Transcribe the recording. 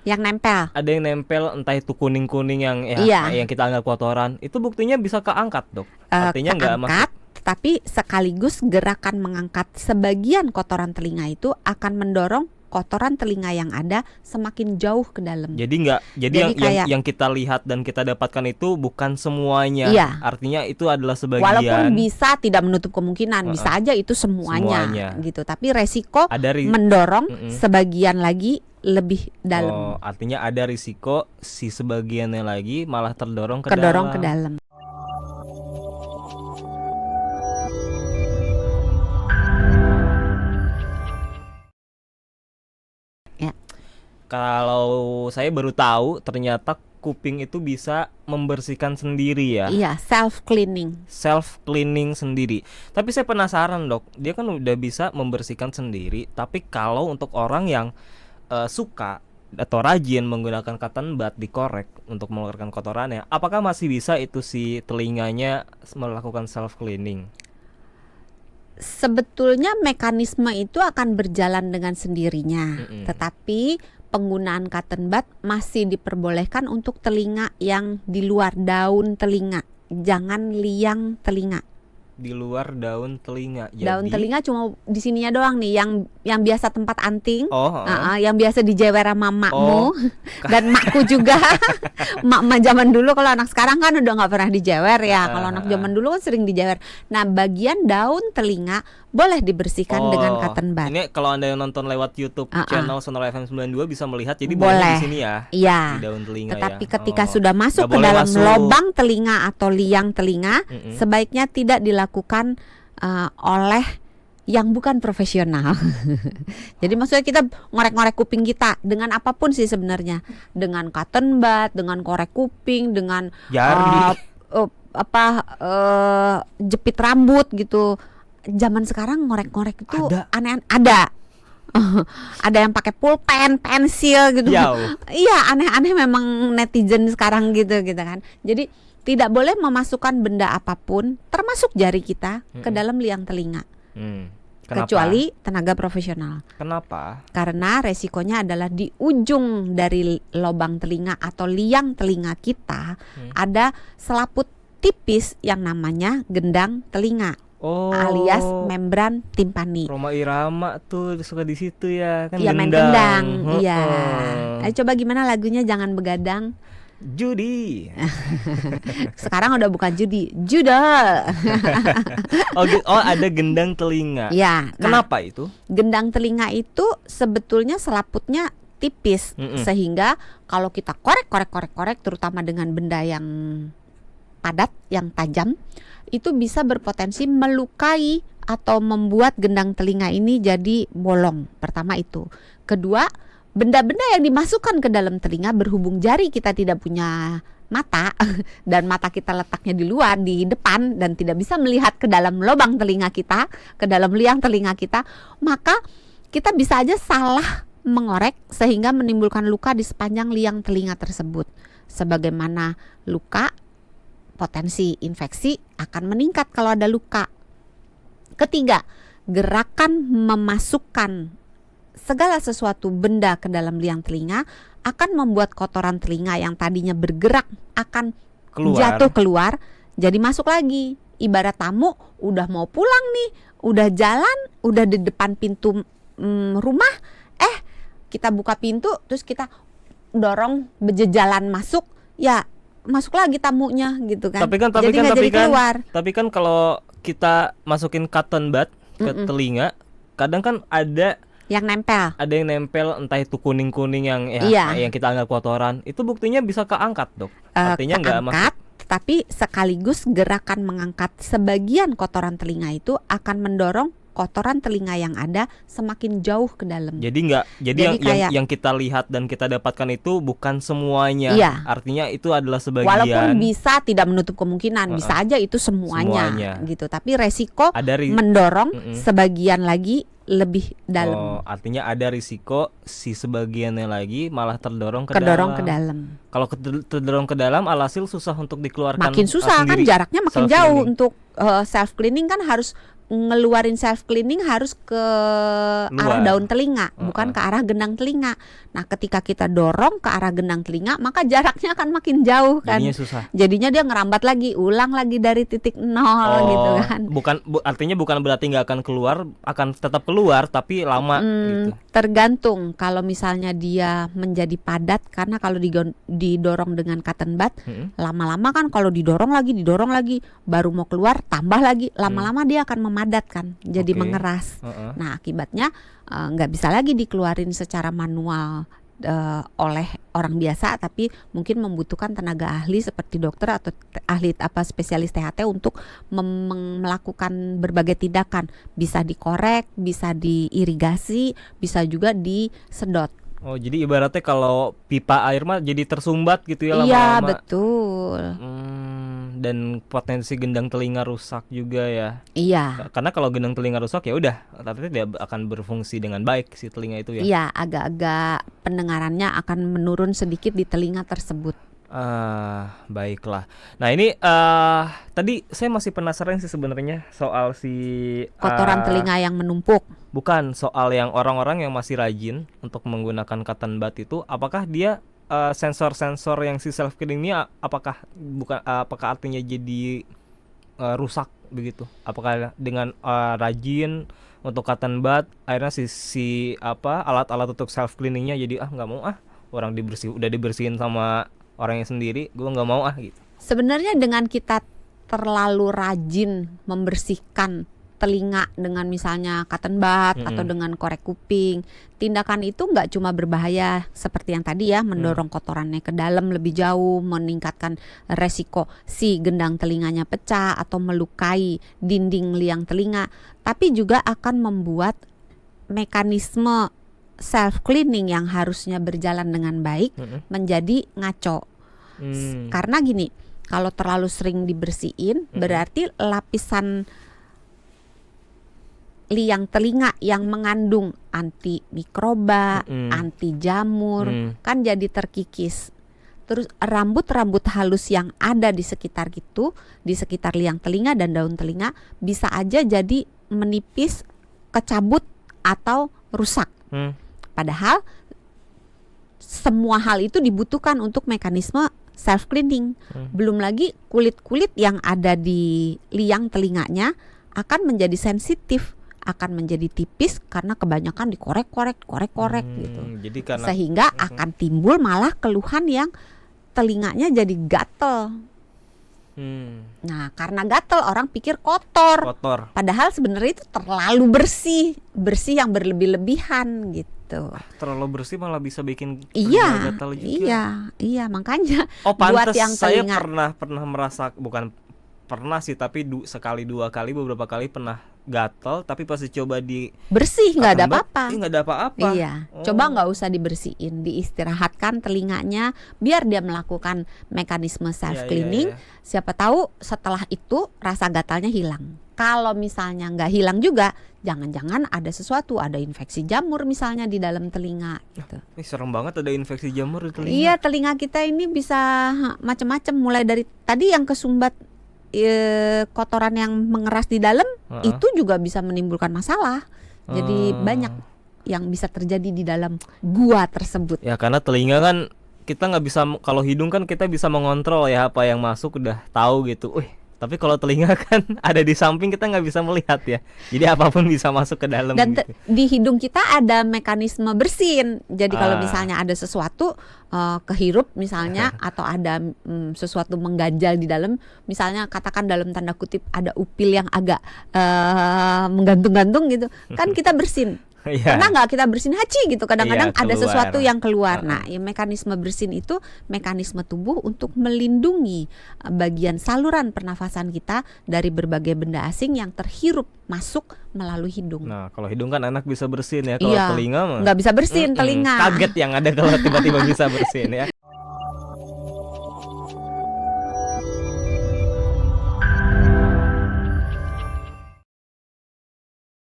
Yang nempel. Ada yang nempel, entah itu kuning-kuning yang Iya. yang kita anggap kotoran, itu buktinya bisa keangkat, Dok. Artinya nggak masuk. Keangkat, tapi sekaligus gerakan mengangkat sebagian kotoran telinga itu akan mendorong kotoran telinga yang ada semakin jauh ke dalam. Jadi Jadi yang kita lihat dan kita dapatkan itu bukan semuanya. Iya. Artinya itu adalah sebagian. Walaupun bisa tidak menutup kemungkinan, bisa aja itu semuanya. Gitu. Tapi resiko ada mendorong sebagian lagi lebih dalam. Artinya ada risiko si sebagiannya lagi malah terdorong ke dalam. Ya. Kalau saya baru tahu ternyata kuping itu bisa membersihkan sendiri ya. Iya, self cleaning sendiri. Tapi saya penasaran, Dok. Dia kan udah bisa membersihkan sendiri, tapi kalau untuk orang yang suka atau rajin menggunakan cotton bud dikorek untuk mengeluarkan kotorannya, apakah masih bisa itu si telinganya melakukan self cleaning? Sebetulnya mekanisme itu akan berjalan dengan sendirinya, tetapi penggunaan cotton bud masih diperbolehkan untuk telinga yang di luar daun telinga, jangan liang telinga. Di luar daun telinga. Daun telinga cuma di sininya doang nih, yang biasa tempat anting, yang biasa dijewer sama makmu dan makku juga. Mak zaman dulu, kalau anak sekarang kan udah nggak pernah dijewer ya. Kalau anak zaman dulu kan sering dijewer. Nah, bagian daun telinga boleh dibersihkan dengan cotton bud. Ini kalau Anda yang nonton lewat YouTube channel Sonora FM 92 bisa melihat, jadi boleh di sini ya. Iya. Di daun telinga. Tetapi ketika sudah masuk ke dalam lubang telinga atau liang telinga, sebaiknya tidak dilakukan oleh yang bukan profesional. Jadi maksudnya kita ngorek-ngorek kuping kita dengan apapun sih sebenarnya, dengan cotton bud, dengan korek kuping, dengan jepit rambut gitu. Zaman sekarang ngorek-ngorek itu aneh-aneh. Ada yang pakai pulpen, pensil gitu. Iya, aneh-aneh memang netizen sekarang gitu kan. Jadi tidak boleh memasukkan benda apapun, termasuk jari kita, ke dalam liang telinga. Kecuali tenaga profesional. Kenapa? Karena resikonya adalah di ujung dari lubang telinga atau liang telinga kita ada selaput tipis yang namanya gendang telinga. Alias membran timpani. Roma Irama tuh suka di situ ya kan. Iya, main gendang. Iya. Ayo coba gimana lagunya, jangan begadang. Judi. Sekarang udah bukan judi, juda. Ada gendang telinga. Ya. Kenapa itu? Gendang telinga itu sebetulnya selaputnya tipis, sehingga kalau kita korek terutama dengan benda yang padat, yang tajam, itu bisa berpotensi melukai atau membuat gendang telinga ini jadi bolong. Pertama itu. Kedua, benda-benda yang dimasukkan ke dalam telinga, berhubung jari kita tidak punya mata dan mata kita letaknya di luar, di depan, dan tidak bisa melihat ke dalam lubang telinga kita, ke dalam liang telinga kita, maka kita bisa aja salah mengorek sehingga menimbulkan luka di sepanjang liang telinga tersebut. Sebagaimana luka, potensi infeksi akan meningkat kalau ada luka. Ketiga, gerakan memasukkan segala sesuatu benda ke dalam liang telinga akan membuat kotoran telinga yang tadinya bergerak akan jatuh keluar, jadi masuk lagi. Ibarat tamu udah mau pulang nih, udah jalan, udah di depan pintu rumah, kita buka pintu terus kita dorong berjejalan masuk, ya masuk lagi tamunya gitu kan. Tapi kan kalau kita masukin cotton bud ke telinga, kadang kan ada yang nempel. Ada yang nempel, entah itu kuning-kuning yang yang kita anggap kotoran, itu buktinya bisa keangkat, Dok. Artinya nggak masuk. Tapi sekaligus gerakan mengangkat sebagian kotoran telinga itu akan mendorong kotoran telinga yang ada semakin jauh ke dalam. Jadi yang kita lihat dan kita dapatkan itu bukan semuanya. Iya. Artinya itu adalah sebagian. Walaupun bisa tidak menutup kemungkinan, bisa aja itu semuanya. Gitu. Tapi resiko mendorong sebagian lagi lebih dalam. Artinya ada risiko si sebagiannya lagi malah terdorong ke dalam. Kalau terdorong ke dalam, alhasil susah untuk dikeluarkan. Makin susah kan, jaraknya makin jauh. Untuk self cleaning kan harus ngeluarin self cleaning harus ke arah Luar. daun telinga, bukan ke arah gendang telinga. Nah, ketika kita dorong ke arah gendang telinga, maka jaraknya akan makin jauh kan. Jadinya susah. Jadinya dia ngerambat lagi, ulang lagi dari titik nol gitu kan. Artinya bukan berarti nggak akan keluar, akan tetap keluar tapi lama gitu. Tergantung, kalau misalnya dia menjadi padat, karena kalau didorong dengan cotton bud, lama-lama kan kalau didorong lagi, baru mau keluar tambah lagi, lama-lama dia akan memadat kan, jadi Oke. mengeras. Nah, akibatnya nggak bisa lagi dikeluarin secara manual oleh orang biasa, tapi mungkin membutuhkan tenaga ahli seperti dokter atau ahli spesialis THT untuk melakukan berbagai tindakan. Bisa dikorek, bisa diirigasi, bisa juga disedot. Oh, jadi ibaratnya kalau pipa air mah jadi tersumbat gitu ya Iya, lama-lama. betul. Dan potensi gendang telinga rusak juga ya. Iya. Karena kalau gendang telinga rusak ya udah, tapi tidak akan berfungsi dengan baik si telinga itu ya. Iya, agak-agak pendengarannya akan menurun sedikit di telinga tersebut. Baiklah. Nah ini tadi saya masih penasaran sih sebenarnya soal si Kotoran telinga yang menumpuk. bukan soal yang orang-orang yang masih rajin untuk menggunakan cotton bud itu, apakah dia sensor-sensor yang si self cleaning ini apakah artinya jadi rusak begitu? Apakah dengan rajin untuk cotton bud akhirnya si alat-alat untuk self cleaningnya jadi nggak mau orang udah dibersihin sama orangnya sendiri, gue nggak mau gitu. Sebenarnya dengan kita terlalu rajin membersihkan telinga dengan misalnya cotton bud atau dengan korek kuping, tindakan itu nggak cuma berbahaya seperti yang tadi ya, mendorong kotorannya ke dalam lebih jauh, meningkatkan resiko si gendang telinganya pecah atau melukai dinding liang telinga, tapi juga akan membuat mekanisme self cleaning yang harusnya berjalan dengan baik menjadi ngaco. Karena gini, kalau terlalu sering dibersihin berarti lapisan liang telinga yang mengandung anti mikroba, anti jamur kan jadi terkikis. Terus rambut-rambut halus yang ada di sekitar gitu, di sekitar liang telinga dan daun telinga bisa aja jadi menipis, kecabut atau rusak. Padahal semua hal itu dibutuhkan untuk mekanisme self cleaning. Belum lagi kulit-kulit yang ada di liang telinganya akan menjadi sensitif, akan menjadi tipis karena kebanyakan dikorek-korek gitu. Jadi karena sehingga akan timbul malah keluhan yang telinganya jadi gatel. Nah, karena gatel orang pikir kotor. Padahal sebenarnya itu terlalu bersih yang berlebih-lebihan gitu. Terlalu bersih malah bisa bikin gatal juga. Iya, makanya pantes buat yang saya telinga pernah merasa, bukan pernah sih, tapi sekali dua kali beberapa kali pernah gatal, tapi pas dicoba di bersih nggak ada apa-apa. Nggak ada apa-apa. Iya, coba nggak usah dibersihin, diistirahatkan telinganya biar dia melakukan mekanisme self cleaning. Siapa tahu setelah itu rasa gatalnya hilang. Kalau misalnya nggak hilang juga, jangan-jangan ada sesuatu, ada infeksi jamur misalnya di dalam telinga gitu. Serem banget ada infeksi jamur di telinga. Iya, telinga kita ini bisa macam-macam, mulai dari tadi yang kesumbat kotoran yang mengeras di dalam itu juga bisa menimbulkan masalah. Jadi banyak yang bisa terjadi di dalam gua tersebut. Ya karena telinga kan kita nggak bisa, kalau hidung kan kita bisa mengontrol ya apa yang masuk, udah tahu gitu. Tapi kalau telinga kan ada di samping, kita nggak bisa melihat ya. Jadi apapun bisa masuk ke dalam. Dan gitu. di hidung kita ada mekanisme bersin. Jadi kalau misalnya ada sesuatu kehirup misalnya atau ada sesuatu mengganjal di dalam, misalnya katakan dalam tanda kutip ada upil yang agak menggantung-gantung gitu, kan kita bersin. Pernah nggak kita bersin haci gitu, kadang-kadang ada sesuatu yang keluar. Nah, mekanisme bersin itu mekanisme tubuh untuk melindungi bagian saluran pernafasan kita dari berbagai benda asing yang terhirup masuk melalui hidung. Nah, kalau hidung kan enak bisa bersin ya, kalau telinga mah nggak bisa bersin telinga. Kaget yang ada kalau tiba-tiba bisa bersin ya.